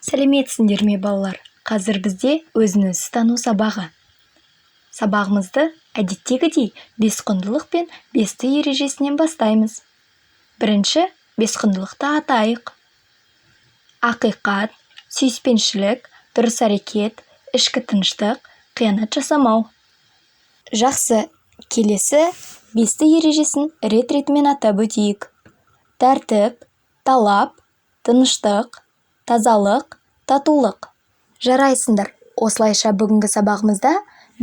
Сәлеметсіңдер ме балалар? Қазір бізде өзін-өзі тану сабағы. Сабағымызды әдеттегідей 5 құндылық пен 5-ті ережесінен бастаймыз. Бірінші 5 құндылықты атайық. Ақиқат, сүйіспеншілік, дұрыс әрекет, ішкі тыныштық, қиянат жасамау. Жақсы, келесі 5-ті ережесін рет-ретімен атап өтейік. Тәртіп, талап, тыныштық, тазалық, татулық. Жарайсыңдар. Осылайша бүгінгі сабағымызда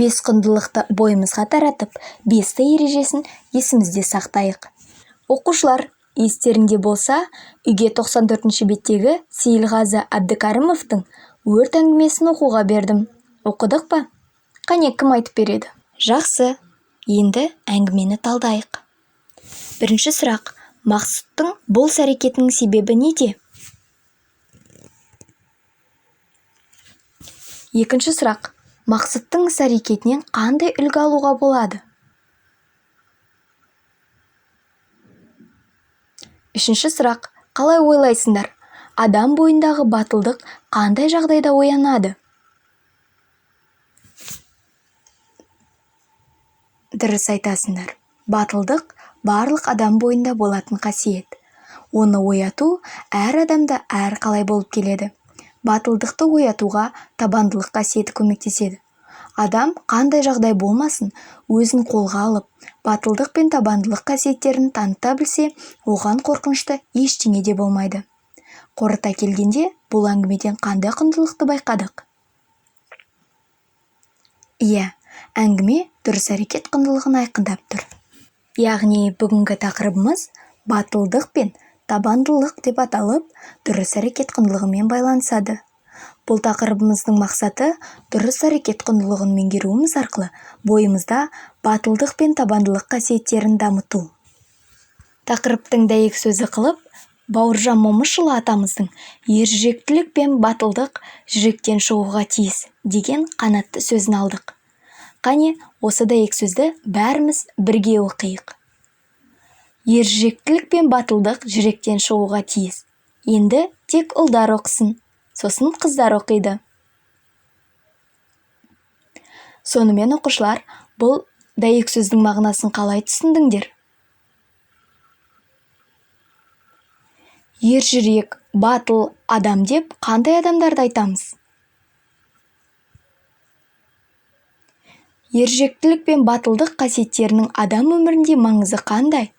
5 құндылықты бойымызға таратып, 5-ті ережесін есімізде сақтайық. Оқушылар, естеріңде болса, үйге 94-ші беттегі Сейілғазы Әбдікәрімовтың өрт әңгімесін оқуға бердім. Оқыдық па? Қане, кім айтып береді? Жақсы, енді әңгімені талдайық. Бірінші сұрақ: Мақсұттың бұл әрекетінің себебі неде? Екінші сұрақ: Мақсұттың әрекетінен қандай үлгі алуға болады? Үшінші сұрақ: қалай ойлайсыңдар? Адам бойындағы батылдық қандай жағдайда оянады? Дұрыс айтасыңдар. Батылдық барлық адам бойында болатын қасиет. Оны ояту әр адамда әр қалай болып келеді. Батылдықты оятуға табандылық қасиеті көмектеседі. Адам қандай жағдай болмасын, өзін қолға алып, батылдық пен табандылық қасиеттерін таныта білсе, оған қорқынышты ештеңе де болмайды. Қорыта келгенде, бұл әңгімеден қандай құндылықты байқадық? Иә, әңгіме дұрыс әрекет құндылығын айқындап тұр. Яғни бүгінгі тақырыбымыз батылдық пен табандылық деп аталып, дұрыс әрекет құндылығымен байланысады. Бұл тақырыбымыздың мақсаты дұрыс әрекет құндылығын меңгеруіміз арқылы бойымызда батылдық пен табандылық қасиеттерін дамыту. Тақырыптың дәйек сөзі қылып, Бауыржан Момышұлы атамыздың ержүректілік пен батылдық жүректен шығуға тиіс деген қанатты сөзін алдық. Қане, осы дәйек сөзді бәріміз бірге оқиық. Ержүректілік пен батылдық жүректен шығуға тиіс. Енді тек ұлдар оқысын, сосын қыздар оқиды. Сонымен оқушылар, бұл дәйек сөздің мағынасын қалай түсіндіңдер? Ержүрек, батыл адам деп қандай адамдарды айтамыз? Ержүректілік пен батылдық қасиеттерінің адам өмірінде маңызы қандай?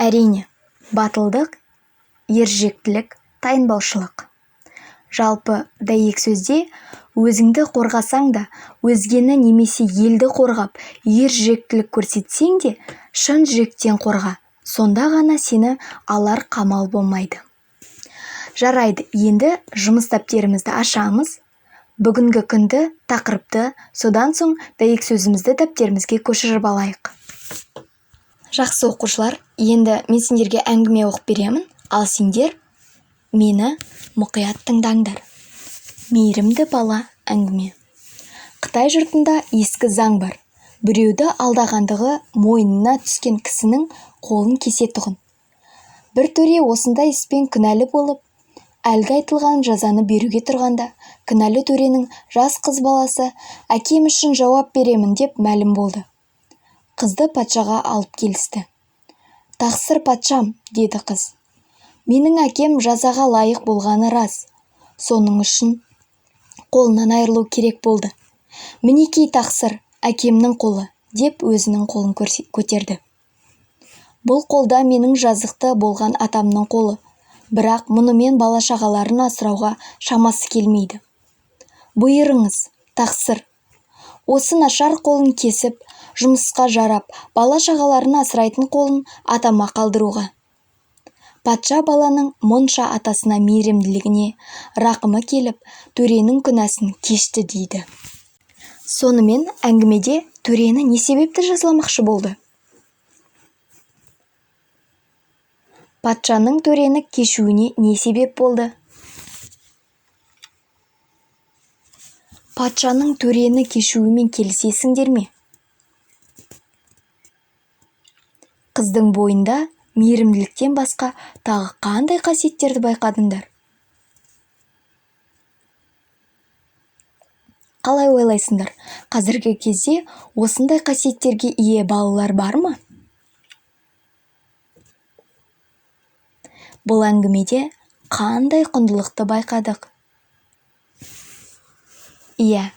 Әрине, батылдық, ержүректілік, тайынбаушылық. Жалпы дәйек сөзде өзіңді қорғасаң да, өзгені немесе елді қорғап, ержүректілік көрсетсең де, шын жүректен қорға. Сонда ғана сені алар қамал болмайды. Жарайды, енді жұмыс дәптерімізді ашамыз. Бүгінгі күнді, тақырыпты, содан соң дәйек сөзімізді дәптерімізге көшіріп алайық. Жақсы оқушылар, енді мен сендерге әңгіме оқып беремін, ал сендер мені мұқият тыңдаңдар. Мейірімді бала әңгіме. Қытай жұртында ескі заң бар. Біреуді алдағандығы мойнына түскен кісінің қолын кесетұғын. Бір төре осындай іспен күнәлі болып, әлгі айтылған жазаны беруге тұрғанда, күнәлі төренің жас қыз баласы әкем үшін жауап беремін деп мәлім болды. Қызды патшаға алып келісті. Тақсыр патшам, деді қыз. Менің әкем жазаға лайық болғаны рас. Соның үшін қолынан айырылу керек болды. Мінекей тақсыр, әкемнің қолы, деп өзінің қолын көтерді. Бұл қолда менің жазықты болған атамның қолы, бірақ мұнымен бала-шағаларын асырауға шамасы келмейді. Бұйырыңыз, тақсыр, осы нашар қолын кесіп, жұмысқа жарап, бала-шағаларын асырайтын қолын атама қалдыруға. Патша баланың мұнша атасына мейірімділігіне рақымы келіп, төренің күнәсін кешті дейді. Сонымен әңгімеде төрені не себепті жазаламақшы болды? Патшаның төрені кешуіне не себеп болды? Патшаның төрені кешуімен келісесіңдер ме? Қыздың бойында мейірімділіктен басқа тағы қандай қасиеттерді байқадыңдар? Қалай ойлайсыңдар, қазіргі кезде осындай қасиеттерге ие балалар бар ма? Бұл әңгімеде қандай құндылықты байқадық? Иә,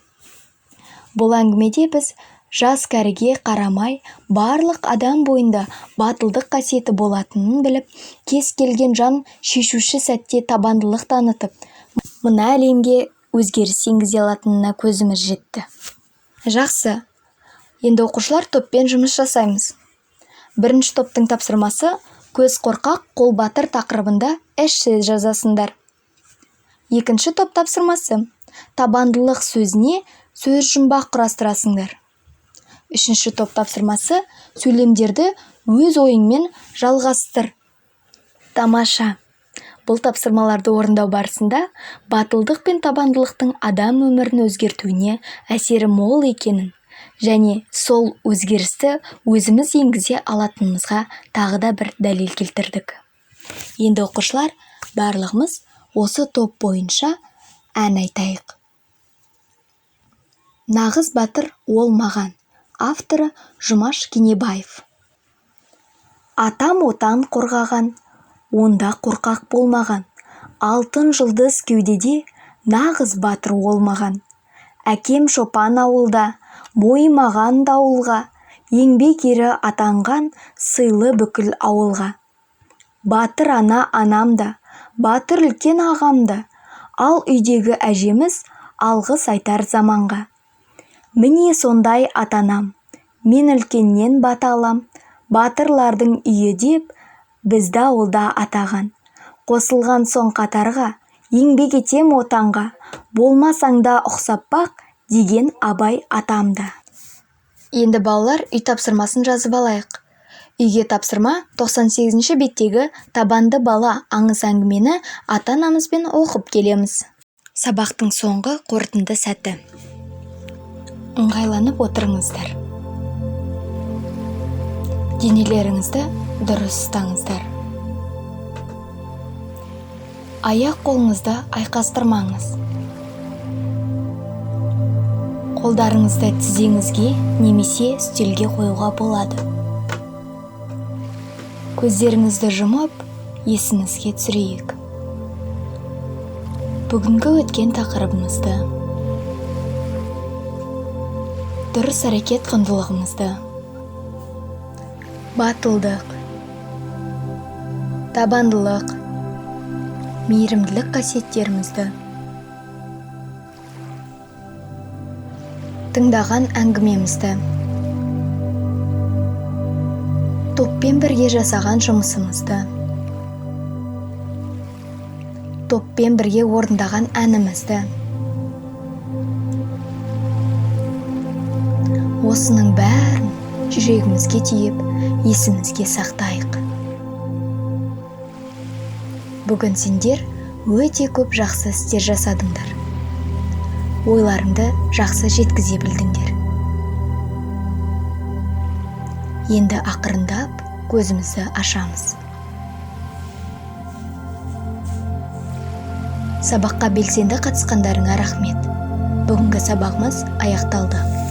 бұл әңгімеде біз жас кәріге қарамай барлық адам бойында батылдық қасиеті болатынын біліп, кез келген жан шешуші сәтте табандылық танытып, мына әлемге өзгеріс енгізе алатынына көзіміз жетті. Жақсы, енді оқушылар топпен жұмыс жасаймыз. Бірінші топтың тапсырмасы көз қорқақ, қол батыр тақырыбында эссе жазасыңдар. Екінші топ тапсырмасы табандылық сөзіне сөз жұмбақ құрастырасыңдар. Үшінші топ тапсырмасы сөйлемдерді өз ойыңмен жалғастыр. Тамаша! Бұл тапсырмаларды орындау барысында батылдық пен табандылықтың адам өмірін өзгертуіне әсері мол екенін және сол өзгерісті өзіміз енгізе алатынымызға тағы да бір дәлел келтірдік. Енді оқушылар, барлығымыз осы топ бойынша ән айтайық. Нағыз батыр ол маған. Авторы Жұмаш Кенебаев. Атам отан қорғаған, онда қорқақ болмаған. Алтын жұлдыз кеудеде, нағыз батыр ол маған. Әкем шопан ауылда, мойымаған дауылға, еңбек ері атанған сыйлы бүкіл ауылға. Батыр ана анамда, батыр үлкен ағамда, ал үйдегі әжеміз алғыс айтар заманға. Міне сондай атанам, мен үлкеннен бата алам, батырлардың үйі деп бізді ауылда атаған. Қосылған соң қатарға, еңбек етем отанға, болмасаңда ұқсап бақ деген Абай атамда. Енді балалар үй тапсырмасын жазып алайық. Үйге тапсырма 98-ші беттегі табанды бала аңыз әңгімені ата-анамызбен оқып келеміз. Сабақтың соңғы қорытынды сәті. Ыңғайланып отырыңыздар. Денелеріңізді дұрыс ұстаңыздар. Аяқ қолыңызды айқастырмаңыз. Қолдарыңызды тізеңізге немесе үстелге қоюға болады. Көздеріңізді жұмып, есіңізге түсірейік. Бүгінгі өткен тақырыбымызды, дұрыс әрекет құндылығымызды, батылдық, табандылық, мейірімділік қасиеттерімізді, тыңдаған әңгімемізді, топпен бірге жасаған жұмысымызды, топпен бірге орындаған әнімізді, осының бәрін жүрегімізге түйіп, есімізге сақтайық. Бүгін сендер өте көп жақсы істер жасадыңдар. Ойларыңды жақсы жеткізе білдіңдер. Енді ақырындап көзімізді ашамыз. Сабаққа белсенді қатысқандарыңа рахмет. Бүгінгі сабағымыз аяқталды.